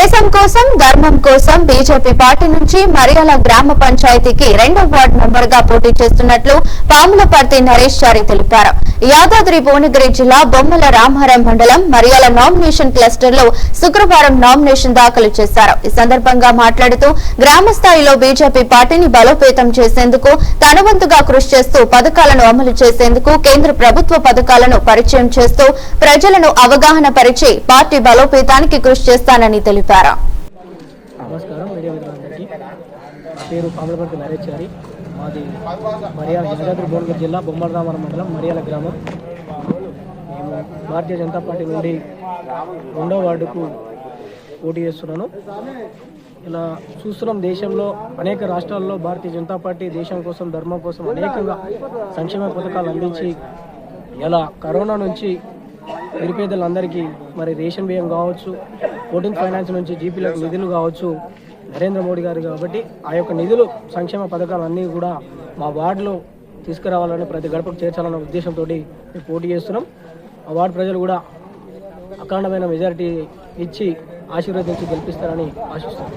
దేశం కోసం ధర్మం కోసం బీజేపీ పార్టీ నుంచి మరియాల గ్రామ పంచాయతీకి 2వ వార్డు మెంబర్ గా పోటీ చేస్తున్నట్లు పాములపర్తి నరేష్ చారి తెలిపారు. యాదాద్రి భువనగిరి జిల్లా బొమ్మల రామారం మండలం మరియాల నామినేషన్ క్లస్టర్ లో శుక్రవారం నామినేషన్ దాఖలు చేశారు. ఈ సందర్భంగా మాట్లాడుతూ గ్రామ స్థాయిలో బీజేపీ పార్టీని బలోపేతం చేసేందుకు తన వంతుగా కృషి చేస్తూ పథకాలను అమలు చేసేందుకు కేంద్ర ప్రభుత్వ పథకాలను పరిచయం చేస్తూ ప్రజలను అవగాహన పరిచి పార్టీ బలోపేతానికి కృషి చేస్తానని తెలిపారు. నమస్కారం మీడియా మిత్రులందరికీ. నా పేరు పాములపర్తి నరేష్ చారి. మాది మరియాల యాదాద్రి భువనగిరి జిల్లా బొమ్మల రామారం మండలం మరియాల గ్రామం. మేము భారతీయ జనతా పార్టీ నుండి 2వ వార్డుకు పోటీ చేస్తున్నాను. ఇలా చూస్తున్నాం, దేశంలో అనేక రాష్ట్రాల్లో భారతీయ జనతా పార్టీ దేశం కోసం ధర్మం కోసం అనేకంగా సంక్షేమ పథకాలు అందించి ఇలా కరోనా నుంచి నిరుపేదలందరికీ మరి రేషన్ బియ్యం కావచ్చు, 14 ఫైనాన్స్ నుంచి జీపీలకు నిధులు కావచ్చు, నరేంద్ర మోడీ గారు కాబట్టి ఆ యొక్క నిధులు సంక్షేమ పథకాలు అన్నీ కూడా మా వార్డులో తీసుకురావాలని ప్రతి గడపకు చేర్చాలన్న ఉద్దేశంతో మేము పోటీ చేస్తున్నాం. ఆ వార్డు ప్రజలు కూడా అఖండమైన మెజారిటీ ఇచ్చి ఆశీర్వదించి గెలిపిస్తారని ఆశిస్తున్నాం.